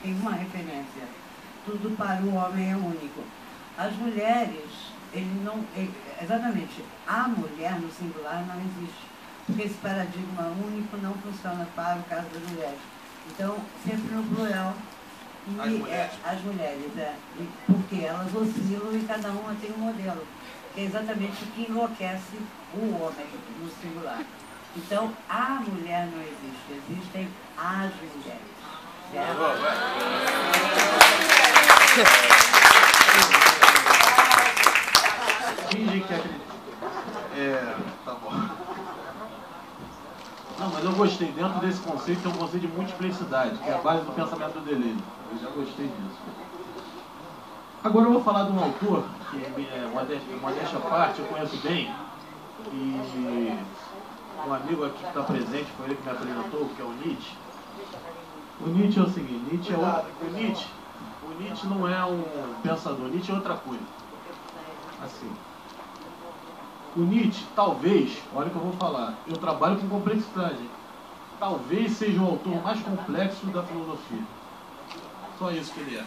tem uma referência. Tudo para o homem é único. As mulheres, exatamente, a mulher no singular não existe. Porque esse paradigma único não funciona para o caso das mulheres. Então, sempre no plural. E as mulheres, porque elas oscilam e cada uma tem um modelo. Que é exatamente o que enlouquece o homem no singular. Então, a mulher não existe, existem as mulheres. Certo? Finge que acredita. Tá bom. Não, mas eu gostei. Dentro desse conceito tem um conceito de multiplicidade, que é a base do pensamento do Deleuze. Eu já gostei disso. Agora eu vou falar de um autor, que modéstia à parte, eu conheço bem, e um amigo aqui que está presente, foi ele que me apresentou, que é o Nietzsche. O Nietzsche é o seguinte, o Nietzsche não é um pensador, Nietzsche é outra coisa. Assim, o Nietzsche, talvez, olha o que eu vou falar, eu trabalho com complexidade, talvez seja o autor mais complexo da filosofia. Só isso que ele é.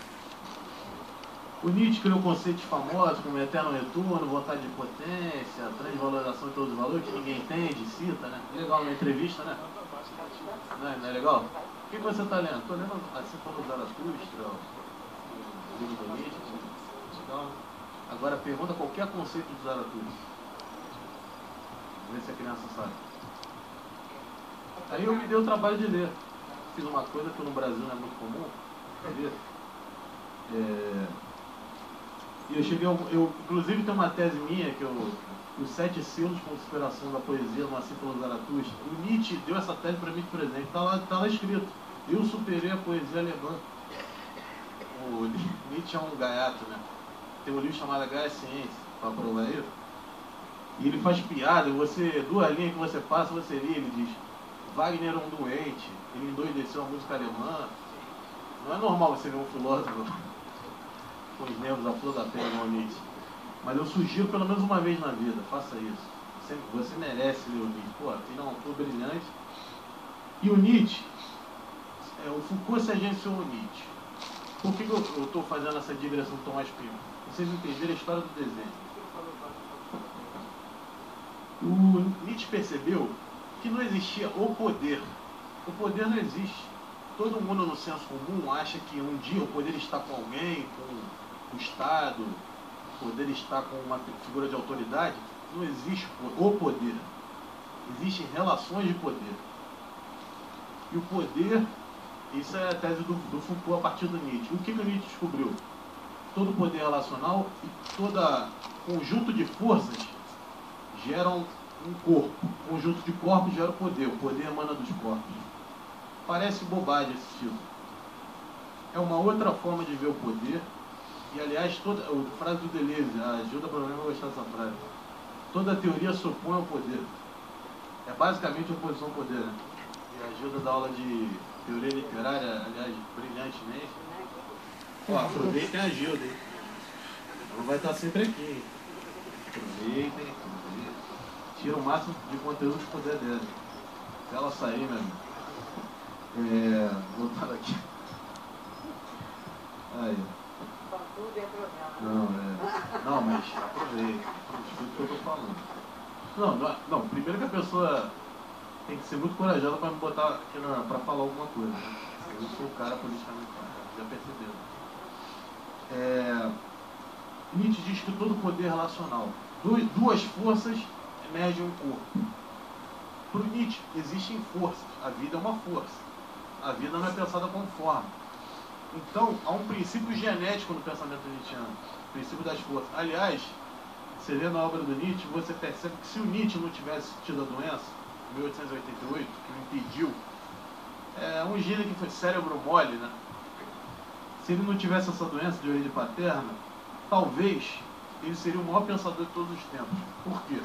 O Nietzsche criou conceitos famosos como eterno retorno, vontade de potência, transvalorização de todos os valores, que ninguém entende, cita, né? Legal na entrevista, né? Não é legal? O que você está lendo? Estou lendo assim como Zaratustra, o livro do Nietzsche. Então, agora pergunta qualquer conceito de Zaratustra. Vê se a criança sabe. Aí eu me dei o trabalho de ler. Fiz uma coisa que no Brasil não é muito comum. E eu cheguei, inclusive tem uma tese minha, que os 7 selos de conspiração da poesia, no Assim pelo Zaratustra. O Nietzsche deu essa tese para mim de presente, tá lá escrito. Eu superei a poesia alemã. O Nietzsche é um gaiato, né? Tem um livro chamado Gaia Ciência, para provar isso. E ele faz piada, duas linhas que você passa, você lê, ele diz: Wagner é um doente, ele endoideceu a música alemã. Não é normal você ver um filósofo com os nervos à flor da pele igual Nietzsche. Mas eu sugiro pelo menos uma vez na vida, faça isso. Você merece ler o Nietzsche. Pô, ele é um autor brilhante. E o Nietzsche, o Foucault se agenciou o Nietzsche. Por que eu estou fazendo essa digressão com Tomás Pino? Vocês entenderem a história do desenho. O Nietzsche percebeu que não existia o poder. O poder não existe. Todo mundo no senso comum acha que um dia o poder está com alguém, com o Estado, o poder está com uma figura de autoridade. Não existe o poder. Existem relações de poder. E o poder, isso é a tese do Foucault a partir do Nietzsche. O que o Nietzsche descobriu? Todo poder relacional e todo conjunto de forças geram um corpo. O conjunto de corpos gera o poder. O poder emana dos corpos. Parece bobagem esse título. É uma outra forma de ver o poder. E, aliás, a frase do Deleuze, a Gilda provavelmente vai gostar dessa frase. Toda teoria se opõe ao poder. É basicamente oposição ao poder, né? E a Gilda dá aula de teoria literária, aliás, brilhantemente. Ó, aproveitem a Gilda, hein? Ela vai estar sempre aqui, hein? Aproveitem. Tira o máximo de conteúdo que puder dela. Se ela sair, meu amigo. Voltar aqui. Aí. Não, mas aproveita. Escuta o que eu estou falando. Não, primeiro que a pessoa tem que ser muito corajosa para me botar aqui para falar alguma coisa. Né? Eu sou o cara politicamente correto, já perceberam. Nietzsche diz que todo poder é relacional. Duas forças emergem um corpo. Para o Nietzsche, existem forças. A vida é uma força. A vida não é pensada como forma. Então, há um princípio genético no pensamento nietzschiano. O princípio das forças. Aliás, você lê na obra do Nietzsche, você percebe que se o Nietzsche não tivesse tido a doença, em 1888, que o impediu, um gênio que foi cérebro mole, né? Se ele não tivesse essa doença de origem paterna, talvez ele seria o maior pensador de todos os tempos. Por quê?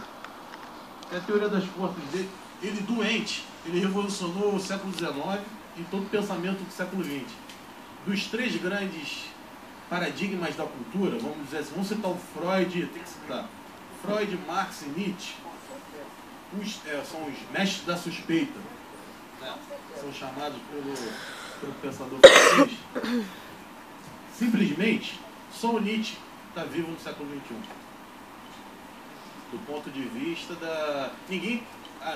Porque a teoria das forças dele, ele doente, ele revolucionou o século XIX e todo o pensamento do século XX. Dos 3 grandes paradigmas da cultura, vamos dizer assim, vamos citar o Freud, tem que citar Freud, Marx e Nietzsche, são os mestres da suspeita, né? São chamados pelo pensador francês. Simplesmente, só o Nietzsche está vivo no século XXI. Do ponto de vista da... Ninguém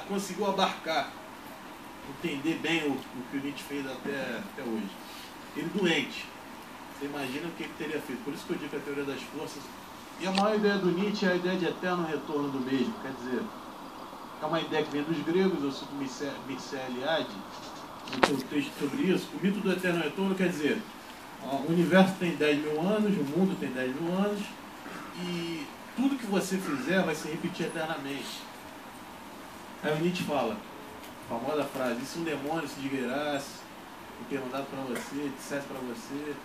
conseguiu abarcar, entender bem o que o Nietzsche fez até hoje. Ele doente. Você imagina o que ele teria feito. Por isso que eu digo que a teoria das forças... E a maior ideia do Nietzsche é a ideia de eterno retorno do mesmo. Quer dizer, é uma ideia que vem dos gregos. Eu cito Mircea Eliade, no seu texto sobre isso. O mito do eterno retorno quer dizer, o universo tem 10 mil anos, o mundo tem 10 mil anos, e tudo que você fizer vai se repetir eternamente. Aí o Nietzsche fala, a famosa frase, e se um demônio se desgraça, e perguntado para você, dissesse para você,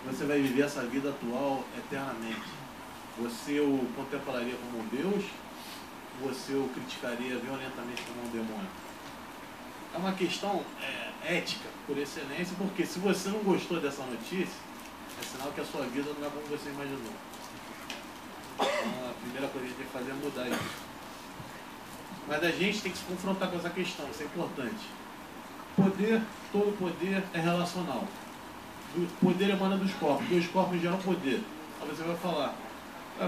você vai viver essa vida atual eternamente. Você o contemplaria como um Deus, ou você o criticaria violentamente como um demônio? É uma questão ética, por excelência, porque se você não gostou dessa notícia, é sinal que a sua vida não é como você imaginou. Então, a primeira coisa que a gente tem que fazer é mudar isso. Mas a gente tem que se confrontar com essa questão, isso é importante. Poder, todo poder é relacional. O poder emana dos corpos, dois corpos geram poder. Aí você vai falar,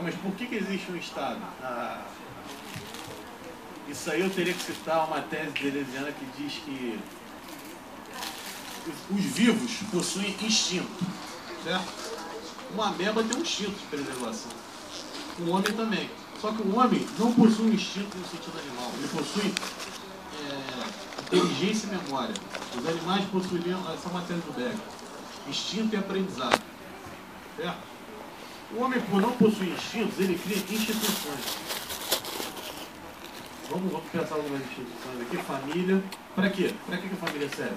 mas por que existe um Estado? Isso aí eu teria que citar uma tese deleuziana que diz que os vivos possuem instinto, certo? Uma ameba tem um instinto de preservação. O homem também. Só que o homem não possui um instinto no sentido animal. Ele possui inteligência e memória. Os animais possuiriam essa matéria do Becker. Instinto e aprendizado. Certo? O homem, por não possuir instintos, ele cria instituições. Vamos pensar algumas instituições aqui. Família. Para quê? Para que a família serve?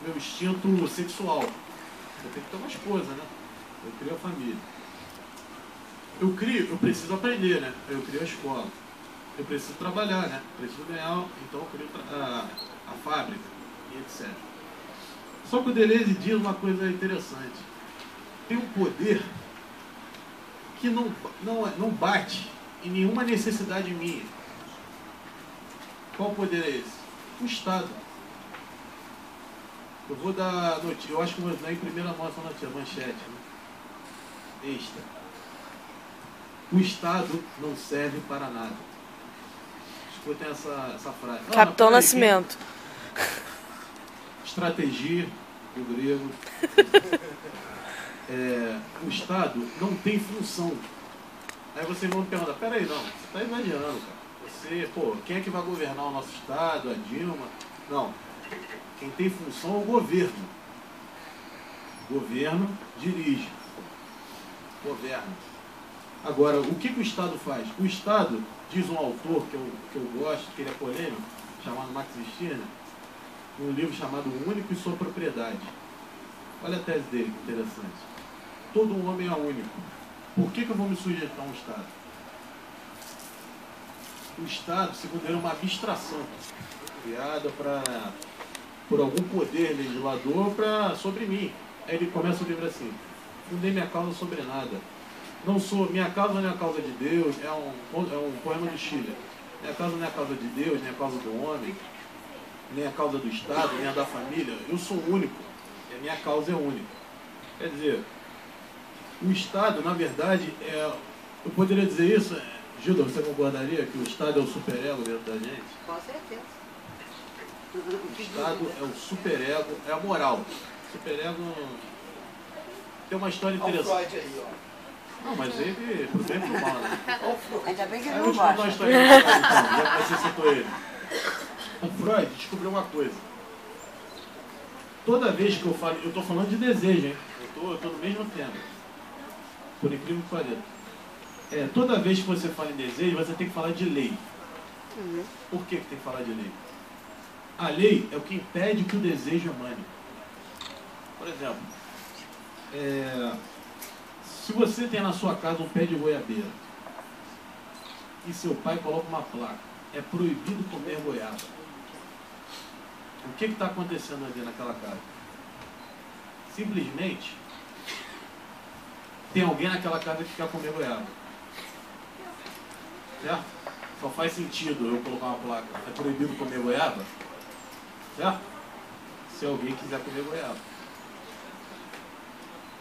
Meu instinto sexual. Eu tenho que ter uma esposa, né? Eu crio a família. Eu preciso aprender, né? Eu crio a escola. Eu preciso trabalhar, né? Preciso ganhar, então eu crio a fábrica, e etc. Só que o Deleuze diz uma coisa interessante. Tem um poder que não bate em nenhuma necessidade minha. Qual poder é esse? O Estado. Eu vou dar notícia, eu acho que vou dar em primeira mão essa notícia, manchete, né? Extra. O Estado não serve para nada. Escutem essa frase. Capitão Nascimento. Estratégia do grego. O Estado não tem função. Aí vocês vão me perguntar, peraí, não, você está exagerando, cara. Quem é que vai governar o nosso Estado? A Dilma? Não. Quem tem função é o governo. O governo dirige. Governa. Agora, o que o Estado faz? O Estado, diz um autor que eu gosto, que ele é polêmico, chamado Max Stirner, um livro chamado O Único e Sua Propriedade. Olha a tese dele, que interessante. Todo homem é único. Por que eu vou me sujeitar a um Estado? O Estado, segundo ele, é uma abstração criada por algum poder legislador sobre mim. Aí ele começa o livro assim: fundei minha causa sobre nada. Minha causa não é a causa de Deus, é um poema do Schiller. Minha causa não é a causa de Deus, nem a causa do homem, nem a causa do Estado, nem a da família. Eu sou único, e a minha causa é única. Quer dizer, o Estado, na verdade, eu poderia dizer isso, Gilda, você concordaria que o Estado é o superego dentro da gente? Com certeza. O Estado é o superego, é a moral. O superego tem uma história interessante. Olha o Freud aí, ó. Não, mas ele, pro bem e pro mal, né? Ainda bem que ele Aí eu não vou te contar uma gosta. história engraçada, então, já que você citou ele. O Freud descobriu uma coisa. Toda vez que eu falo, eu estou falando de desejo, hein? Eu tô no mesmo tema. Por incrível que pareça. Toda vez que você fala em desejo, você tem que falar de lei. Por que tem que falar de lei? A lei é o que impede que o desejo emane. Por exemplo, se você tem na sua casa um pé de goiabeira e seu pai coloca uma placa, é proibido comer goiaba. O que está acontecendo ali naquela casa? Simplesmente tem alguém naquela casa que quer comer goiaba. Certo? Só faz sentido eu colocar uma placa, é proibido comer goiaba? Certo? Se alguém quiser comer goiaba.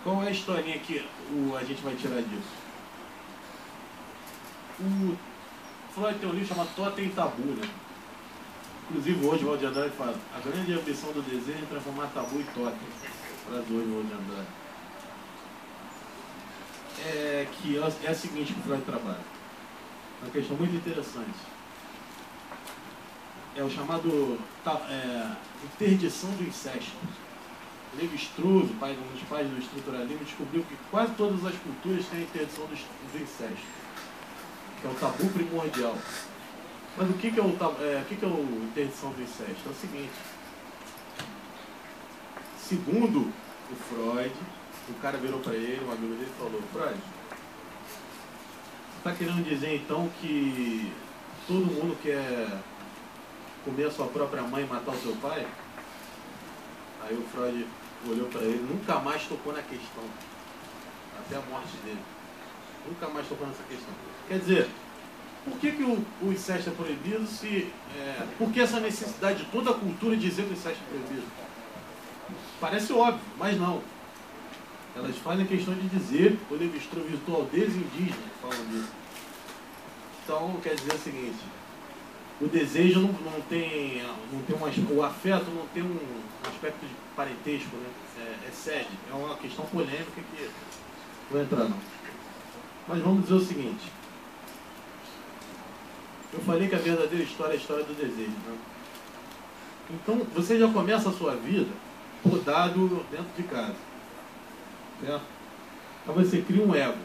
Qual é a historinha que a gente vai tirar disso? O Freud tem um livro chamado Totem e Tabu, né? Inclusive hoje o Walter de Andrade fala: a grande ambição do desejo é transformar tabu em totem. Frase hoje o Walter de Andrade. É a seguinte que o Freud trabalha. É uma questão muito interessante. É o chamado interdição do incesto. Levi-Strauss, um dos pais do estruturalismo, descobriu que quase todas as culturas têm a interdição do incesto, que é o tabu primordial. Mas o que é o interdição do incesto? É o seguinte: segundo o Freud, o cara virou para ele, um amigo dele, e falou: Freud, você está querendo dizer então que todo mundo quer comer a sua própria mãe e matar o seu pai? Aí o Freud olhou para ele, nunca mais tocou na questão, até a morte dele. Nunca mais tocou nessa questão. Quer dizer, por que o incesto é proibido por que essa necessidade de toda a cultura dizer que o incesto é proibido? Parece óbvio, mas não. Elas fazem questão de dizer, o Levi-Strauss visitou aldeias indígenas que falam disso. Então, quer dizer o seguinte: o desejo não tem o afeto não tem um aspecto de parentesco, né? É sério, é uma questão polêmica que não vou entrar não. Mas vamos dizer o seguinte: eu falei que a verdadeira história é a história do desejo, né? Então você já começa a sua vida podado dentro de casa, certo? Aí você cria um ego.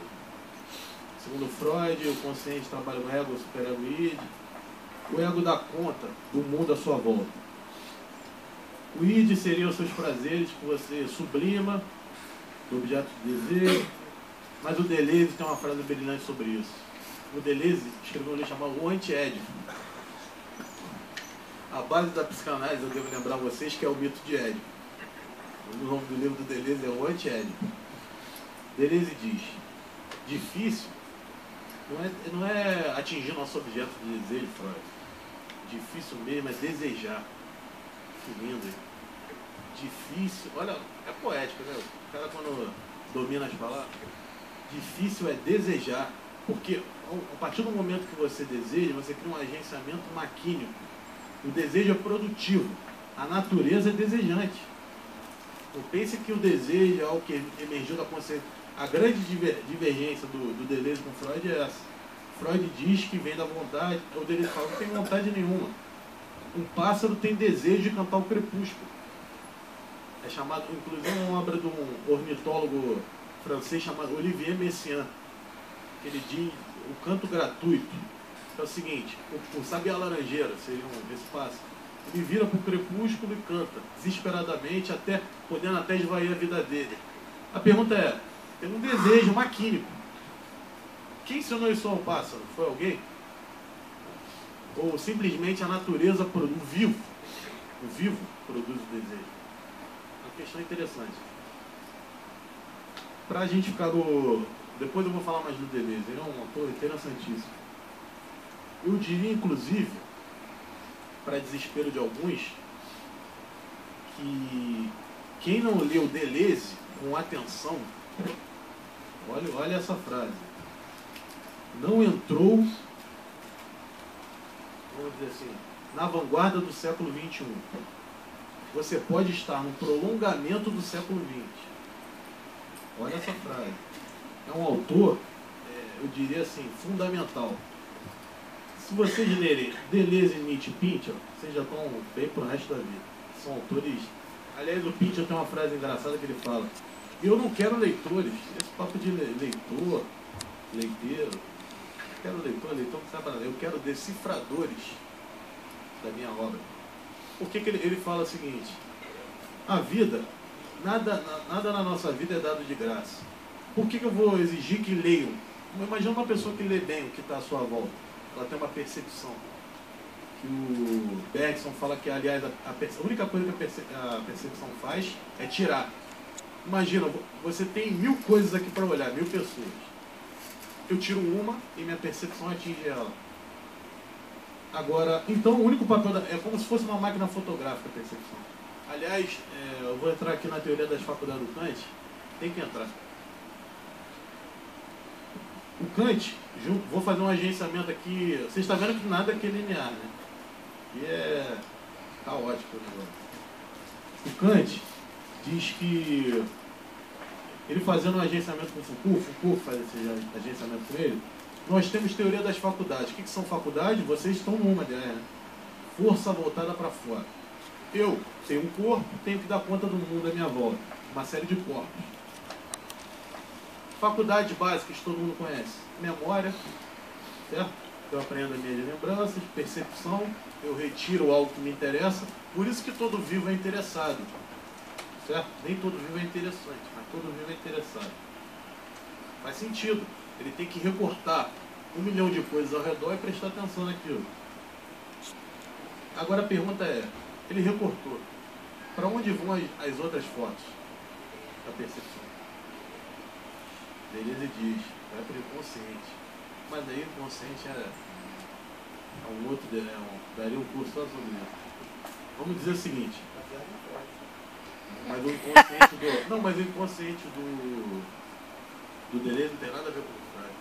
Segundo Freud, o consciente trabalha com o ego, o superego e o id. O ego dá conta do mundo à sua volta. O id seria os seus prazeres que você sublima do objeto de desejo. Mas o Deleuze tem uma frase brilhante sobre isso. O Deleuze escreveu um livro chamado O Anti-Édipo. A base da psicanálise, eu devo lembrar a vocês, que é o mito de Édipo. O nome do livro do Deleuze é O Anti-Édipo. Deleuze diz: difícil não é atingir nosso objeto de desejo, Freud. Difícil mesmo é desejar. Que lindo, hein? Difícil, olha, é poético, né? O cara quando domina as palavras. Difícil é desejar, porque a partir do momento que você deseja, você cria um agenciamento maquínico. O desejo é produtivo, a natureza é desejante. Não pense que o desejo é algo que emergiu da consciência. A grande divergência do Deleuze com Freud é essa. Freud diz que vem da vontade, o Deleuze fala que não tem vontade nenhuma. Um pássaro tem desejo de cantar o crepúsculo. É chamado, inclusive, uma obra de um ornitólogo francês chamado Olivier Messiaen, que ele diz o canto gratuito. É o seguinte: o sabiá laranjeira seria esse pássaro. Ele vira para o crepúsculo e canta desesperadamente, podendo até esvair a vida dele. A pergunta é: tem um desejo maquínico. Quem ensinou isso ao pássaro? Foi alguém? Ou simplesmente a natureza produz, o vivo produz o desejo? É uma questão interessante. Para a gente ficar depois eu vou falar mais do Deleuze, ele é um autor interessantíssimo. Eu diria, inclusive, para desespero de alguns, que quem não leu Deleuze com atenção, olha essa frase, não entrou, vamos dizer assim, na vanguarda do século XXI. Você pode estar no prolongamento do século XX. Olha essa frase. É um autor, eu diria assim, fundamental. Se vocês lerem Deleuze, Nietzsche e Pinter, vocês já estão bem pro resto da vida. São autores. Aliás, o Pinter tem uma frase engraçada que ele fala: eu não quero leitores. Esse papo de leitor, leiteiro. Eu quero leitor que sabe nada. Eu quero decifradores da minha obra. Por que ele fala o seguinte: a vida, nada na nossa vida é dado de graça. Por que eu vou exigir que leiam? Imagina uma pessoa que lê bem o que está à sua volta. Ela tem uma percepção. Que o Bergson fala que, aliás, a única coisa que a percepção faz é tirar. Imagina, você tem 1000 coisas aqui para olhar, 1000 pessoas. Eu tiro uma e minha percepção atinge ela. Agora, então o único papel é como se fosse uma máquina fotográfica a percepção. Aliás, eu vou entrar aqui na teoria das faculdades do Kant. Tem que entrar. O Kant, vou fazer um agenciamento aqui. Vocês estão vendo que nada aqui é linear, né? E é caótico o negócio. O Kant diz que ele fazendo um agenciamento com Foucault faz esse agenciamento com ele, nós temos teoria das faculdades. O que são faculdades? Vocês estão numa delas, né? Força voltada para fora. Eu tenho um corpo, tenho que dar conta do mundo à minha volta. Uma série de corpos. Faculdades básicas todo mundo conhece. Memória, certo? Eu aprendo as minhas lembranças, percepção, eu retiro algo que me interessa. Por isso que todo vivo é interessado. Certo? Nem todo vivo é interessante, mas todo vivo é interessado. Faz sentido. Ele tem que recortar 1 milhão de coisas ao redor e prestar atenção naquilo. Agora a pergunta é, ele recortou. Para onde vão as outras fotos da percepção? Deleuze diz, vai para o inconsciente. Mas aí o inconsciente é um outro, daria um curso só sobre isso. Vamos dizer o seguinte. Mas o inconsciente o inconsciente do Deleuze não tem nada a ver com o Freud.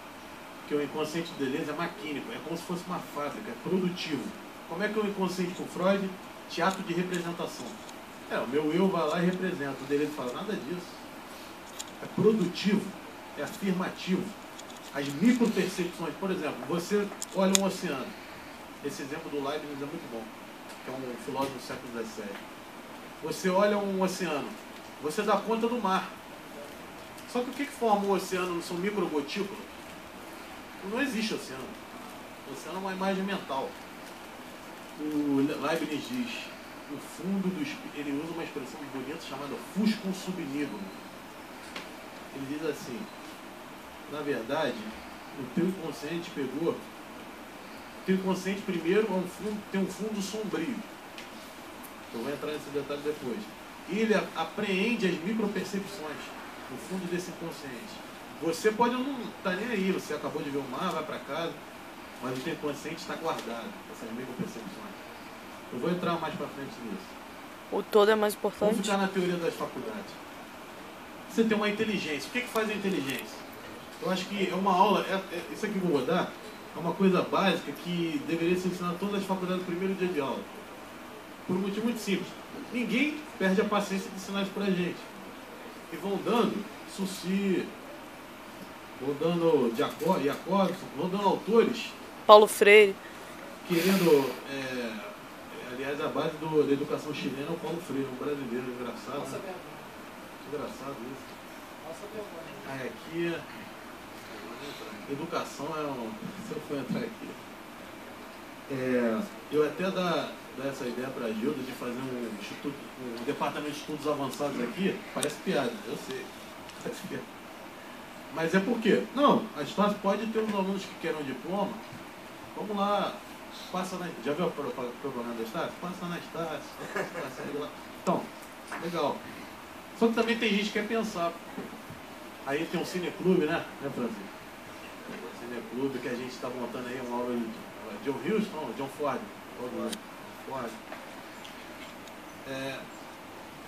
Porque o inconsciente do Deleuze é maquínico, é como se fosse uma fábrica, é produtivo. Como é que é o inconsciente com Freud? Teatro de representação. O meu eu vai lá e representa. O Deleuze fala, nada disso. É produtivo, é afirmativo. As micropercepções, por exemplo, você olha um oceano. Esse exemplo do Leibniz é muito bom, que é um filósofo do século XVII. Você olha um oceano, você dá conta do mar. Só que o que forma o oceano? São microgotículas? Não existe oceano. O oceano é uma imagem mental. O Leibniz diz, o fundo do espírito, ele usa uma expressão bonita chamada fuscum subnívoro. Ele diz assim, na verdade, o teu inconsciente pegou, o teu inconsciente primeiro tem um fundo sombrio. Eu vou entrar nesse detalhe depois. E ele apreende as micropercepções no fundo desse inconsciente. Você pode não estar nem aí, você acabou de ver o mar, vai para casa, mas o teu inconsciente está guardado, essas micropercepções. Eu vou entrar mais para frente nisso. O todo é mais importante? Vamos ficar na teoria das faculdades. Você tem uma inteligência. O que faz a inteligência? Eu acho que é uma aula, isso aqui que eu vou dar, é uma coisa básica que deveria ser ensinada em todas as faculdades no primeiro dia de aula. Por um motivo muito simples. Ninguém perde a paciência de ensinar isso pra gente. E vão dando Sucy, vão dando Jacobson, vão dando autores. Paulo Freire. Querendo, aliás, a base da educação chilena é o Paulo Freire, um brasileiro engraçado. Nossa, né? Engraçado isso. Nossa, aqui, educação é um... Se eu for entrar aqui... eu até dar essa ideia para a Gilda de fazer um departamento de estudos avançados aqui, parece piada, eu sei, parece piada. Mas é por quê? Não, a Estácio pode ter uns alunos que querem um diploma, vamos lá, passa na... Já viu o programa da Estácio? Passa na Estácio, passa lá. Então, legal. Só que também tem gente que quer pensar. Aí tem um cineclube, né, Francisco? Cineclube que a gente está montando aí uma aula de John Hughes, não, John Ford. Ford.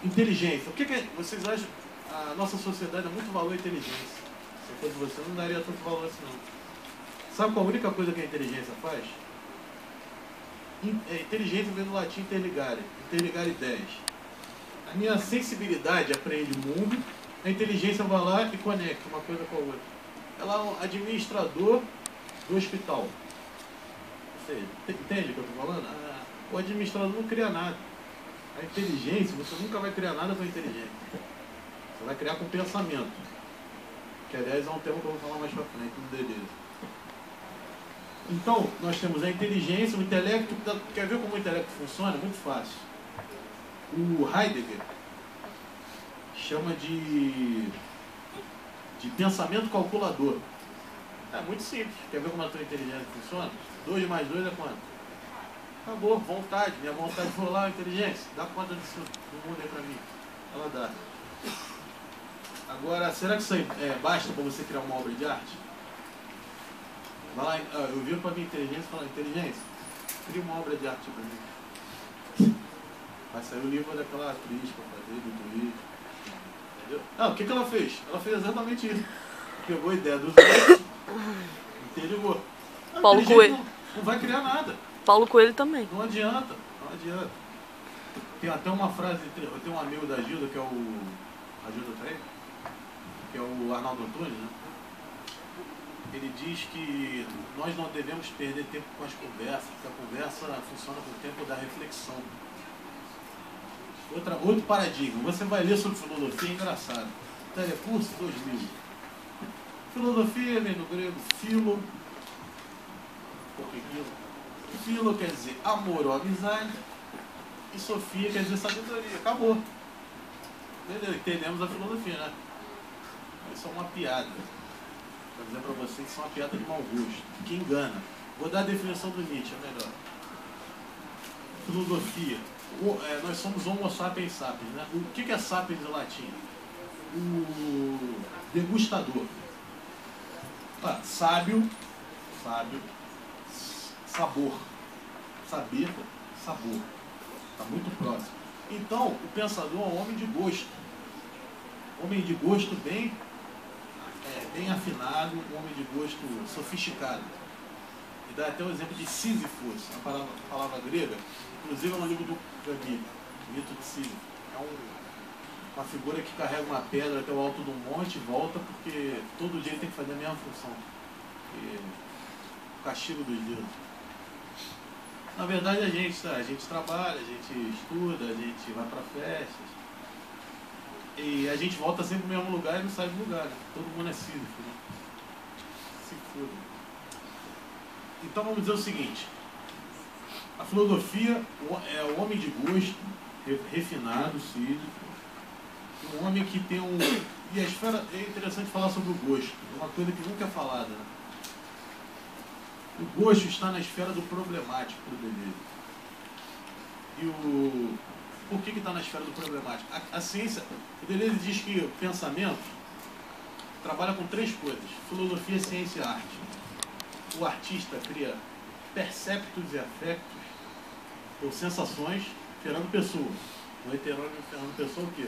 Inteligência. O que vocês acham? A nossa sociedade dá muito valor à inteligência. Se fosse você, não daria tanto valor assim, não. Sabe qual a única coisa que a inteligência faz? Inteligência vem do latim interligare ideias. A minha sensibilidade apreende o mundo, a inteligência vai lá e conecta uma coisa com a outra. Ela é um administrador do hospital. Você entende o que eu estou falando? O administrador não cria nada. A inteligência, você nunca vai criar nada com a inteligência. Você vai criar com pensamento. Que, aliás, é um tema que eu vou falar mais para frente, no Deleuze. Então, nós temos a inteligência, o intelecto. Quer ver como o intelecto funciona? Muito fácil. O Heidegger chama de pensamento calculador. É muito simples. Quer ver como a tua inteligência funciona? 2 mais 2 é quanto? Acabou, vontade. Minha vontade foi lá, inteligência. Dá conta disso do mundo aí pra mim. Ela dá. Agora, será que isso aí basta para você criar uma obra de arte? Vai lá, eu viro para minha inteligência e falo, inteligência, cria uma obra de arte para mim. Vai sair o livro daquela atriz para fazer, do Twitch. Entendeu? Não, o que ela fez? Ela fez exatamente isso. Pegou a ideia dos outros, interligou. Paulo Coelho. Não vai criar nada. Paulo Coelho também. Não adianta, não adianta. Tem até uma frase, eu tenho um amigo da Gilda, que é o... A Gilda tá aí? Que é o Arnaldo Antunes, né? Ele diz que nós não devemos perder tempo com as conversas, porque a conversa funciona com o tempo da reflexão. Outro paradigma. Você vai ler sobre filosofia, é engraçado. Telecurso 2000. Filosofia vem do grego philo. Philo quer dizer amor ou amizade. E Sofia quer dizer sabedoria. Acabou. Beleza, entendemos a filosofia, né? Isso é uma piada. Vou dizer para vocês que isso é uma piada de mau gosto. Que engana. Vou dar a definição do Nietzsche, é melhor. Filosofia. Nós somos homo sapiens sapiens, né? O que é sapiens em latim? O degustador. Sábio, sabor. Saber, sabor. Está muito próximo. Então, o pensador é um homem de gosto. Homem de gosto bem afinado, um homem de gosto sofisticado. E dá até o exemplo de Sísifos, a palavra grega, inclusive é no livro do Gami, mito de Sísifo. É uma figura que carrega uma pedra até o alto do monte e volta, porque todo dia ele tem que fazer a mesma função. O castigo dos deuses. Na verdade a gente trabalha, a gente estuda, a gente vai para festas. E a gente volta sempre no mesmo lugar e não sai do lugar, né? Todo mundo é Sísifo, né? Se foda. Então vamos dizer o seguinte. A filosofia é o homem de gosto, refinado, Sísifo. Um homem que tem um... E a esfera, é interessante falar sobre o gosto. É uma coisa que nunca é falada, né? O gosto está na esfera do problemático do Deleuze. E por que está na esfera do problemático? A ciência, o Deleuze diz que o pensamento trabalha com três coisas: filosofia, ciência e arte. O artista cria perceptos e afectos, ou sensações, Fernando Pessoa. O heterônimo Fernando Pessoa é o quê?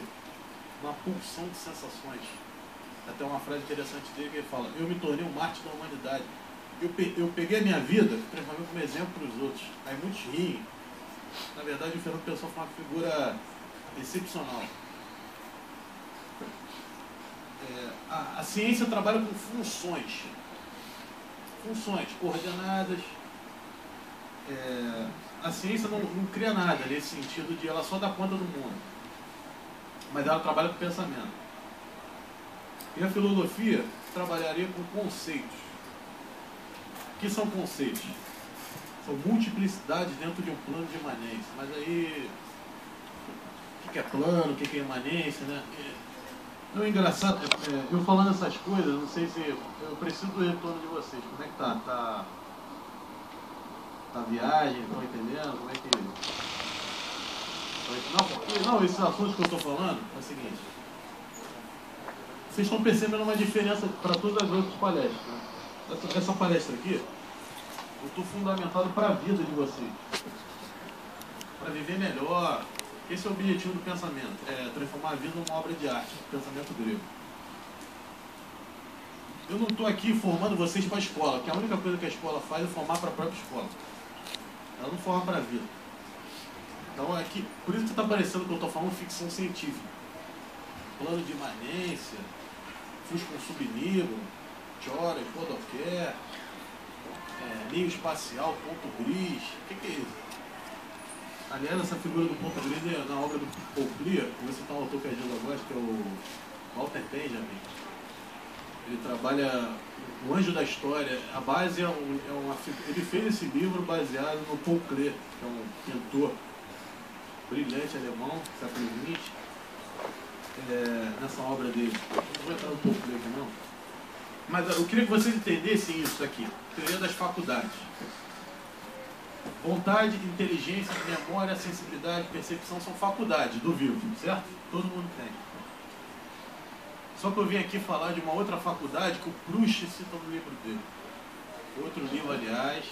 Uma pulsão de sensações. Até uma frase interessante dele que ele fala: eu me tornei um mártir da humanidade. Eu peguei a minha vida, transformei como exemplo para os outros. Aí muitos riem. Na verdade, o Fernando Pessoa foi uma figura excepcional. A ciência trabalha com funções. Funções coordenadas. A ciência não cria nada nesse sentido de ela só dar conta do mundo. Mas ela trabalha com pensamento. E a filosofia trabalharia com conceitos. O que são conceitos? São multiplicidades dentro de um plano de imanência. Mas aí, o que é plano, o que é imanência, né? Não é engraçado, eu falando essas coisas, não sei se... Eu preciso do retorno de vocês. Como é que tá? Tá viagem, estão entendendo? Como é que... Não, esses assuntos que eu estou falando é o seguinte. Vocês estão percebendo uma diferença para todas as outras palestras, né? Essa palestra aqui, eu estou fundamentado para a vida de vocês. Para viver melhor. Esse é o objetivo do pensamento. É transformar a vida numa obra de arte. Pensamento grego. Eu não estou aqui formando vocês para a escola, porque a única coisa que a escola faz é formar para a própria escola. Ela não forma para a vida. Então aqui, por isso que está parecendo que eu estou falando ficção científica. Plano de imanência, fusco subnível, Chora, Podoquer, meio espacial, ponto gris. O que é isso? Aliás, essa figura do ponto gris é na obra do Paul Clear. Vou citar um autor que a Gilda gosta, que é o Walter Benjamin. Ele trabalha no Anjo da História. A base ele fez esse livro baseado no Paul Klee, que é um pintor brilhante alemão, século XX, nessa obra dele. Não vou entrar no Paul Klee aqui não. Mas eu queria que vocês entendessem isso aqui. Teoria das faculdades. Vontade, inteligência, memória, sensibilidade, percepção são faculdades do vivo, certo? Todo mundo tem. Só que eu vim aqui falar de uma outra faculdade que o Proust cita no livro dele. Outro livro, aliás,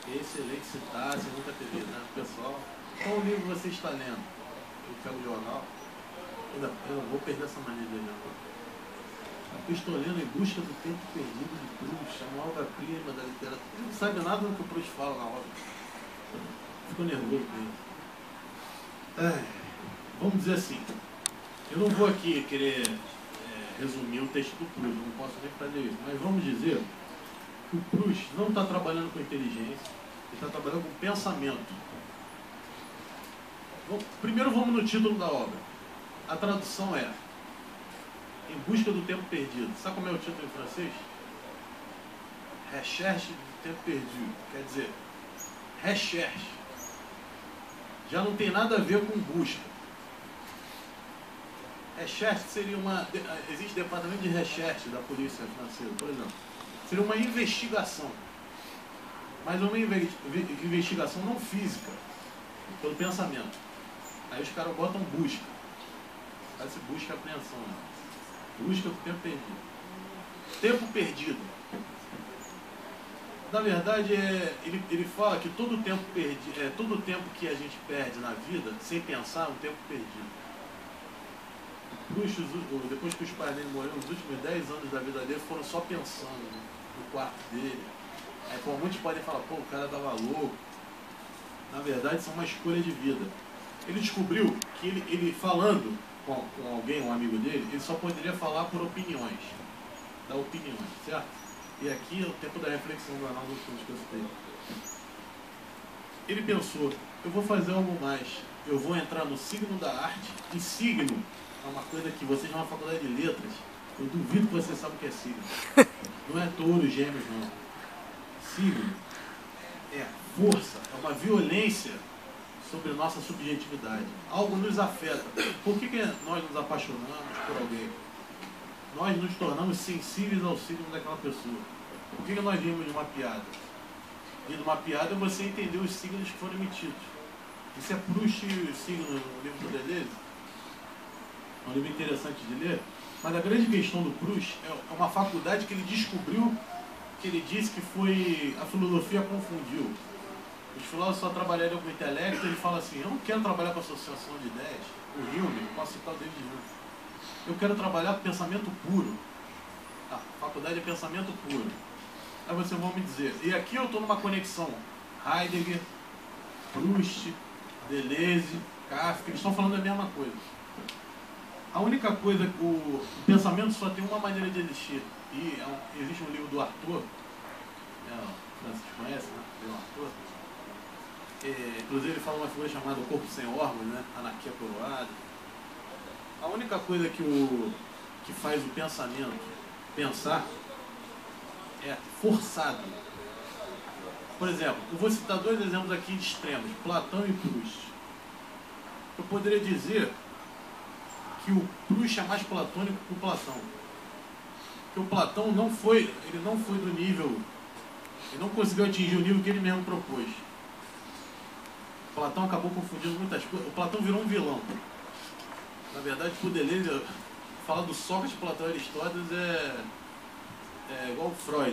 é excelente citar, você nunca teve, né, pessoal? Qual livro você está lendo? Eu pego o jornal. Eu não vou perder essa mania de olhar. Eu estou lendo Em Busca do Tempo Perdido de Proust, a obra-prima da literatura. Ele não sabe nada do que o Proust fala na obra. Ficou nervoso com isso. Vamos dizer assim, eu não vou aqui querer resumir o texto do Proust, não posso nem fazer isso, mas vamos dizer que o Proust não está trabalhando com inteligência, ele está trabalhando com pensamento. Primeiro vamos no título da obra. A tradução é Em Busca do Tempo Perdido. Sabe como é o título em francês? Recherche do Tempo Perdido. Quer dizer, recherche. Já não tem nada a ver com busca. Recherche seria existe departamento de recherche da polícia francesa, por exemplo. Seria uma investigação. Mas uma investigação não física, pelo pensamento. Aí os caras botam busca. Parece busca e apreensão. Né? Busca do tempo perdido. Tempo perdido. Na verdade, ele fala que todo tempo que a gente perde na vida, sem pensar, é um tempo perdido. O Proust, depois que os pais dele morreram, os últimos 10 anos da vida dele foram só pensando no quarto dele. Aí, muitos podem falar, pô, o cara dava louco. Na verdade, são uma escolha de vida. Ele descobriu que ele falando com alguém, um amigo dele, ele só poderia falar por opiniões. Dar opiniões, certo? E aqui é o tempo da reflexão do Arnaldo Cruz que eu citei. Ele pensou, eu vou fazer algo mais. Eu vou entrar no signo da arte. E signo é uma coisa que vocês vão na faculdade de letras. Eu duvido que vocês sabem o que é signo. Não é touro, gêmeos, não. Signo é força, é uma violência sobre nossa subjetividade. Algo nos afeta. Por que nós nos apaixonamos por alguém? Nós nos tornamos sensíveis ao signo daquela pessoa. Por que nós rimos de uma piada? E de uma piada é você entender os signos que foram emitidos. Isso é Proust e o signo no livro do Deleuze. É um livro interessante de ler. Mas a grande questão do Proust é uma faculdade que ele descobriu, que ele disse que foi a filosofia confundiu. Os filósofos só trabalhariam com o intelecto. Ele fala assim, eu não quero trabalhar com associação de ideias. O Hume, posso citar o David Hume. Eu quero trabalhar com pensamento puro. A faculdade é pensamento puro. Aí vocês vão me dizer, e aqui eu estou numa conexão. Heidegger, Proust, Deleuze, Kafka, eles estão falando a mesma coisa. A única coisa que o pensamento só tem uma maneira de existir. E existe um livro do Arthur, vocês conhecem, né? Tem um Arthur. Inclusive ele fala uma figura chamada O Corpo Sem Órgãos, né? Anarquia Coroada. A única coisa que faz o pensamento pensar é forçado. Por exemplo, eu vou citar 2 exemplos aqui de extremos, Platão e Proust. Eu poderia dizer que o Proust é mais platônico que o Platão. Porque o Platão não foi do nível, ele não conseguiu atingir o nível que ele mesmo propôs. O Platão acabou confundindo muitas coisas. O Platão virou um vilão. Na verdade, por Deleuze, falar do Sócrates, Platão e Aristóteles é igual o Freud.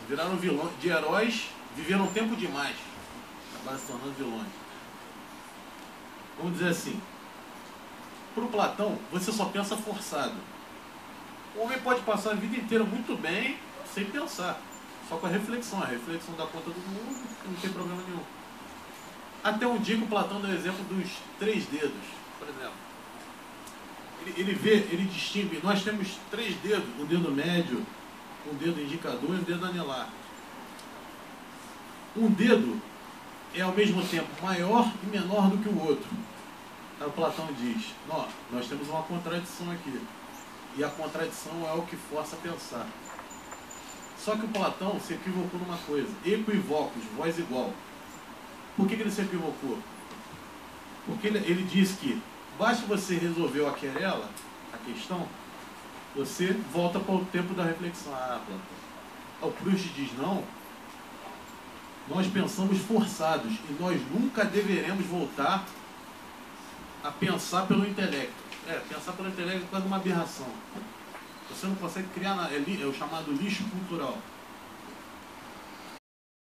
Viraram vilões, de heróis, viveram tempo demais. Acabaram se tornando vilões. Vamos dizer assim, para o Platão, você só pensa forçado. O homem pode passar a vida inteira muito bem, sem pensar. Só com a reflexão. A reflexão dá conta do mundo, não tem problema nenhum. Até um dia que o Platão deu o exemplo dos 3 dedos, por exemplo. Ele distingue, nós temos 3 dedos, um dedo médio, um dedo indicador e um dedo anelar. Um dedo é ao mesmo tempo maior e menor do que o outro. Aí o Platão diz, nós temos uma contradição aqui. E a contradição é o que força a pensar. Só que o Platão se equivocou numa coisa, equivocos, voz igual. Por que ele se equivocou? Porque ele disse que basta você resolver a querela, a questão, você volta para o tempo da reflexão. Platão. O Proust diz, não, nós pensamos forçados e nós nunca deveremos voltar a pensar pelo intelecto. Pensar pelo intelecto é quase uma aberração. Você não consegue criar, é o chamado lixo cultural.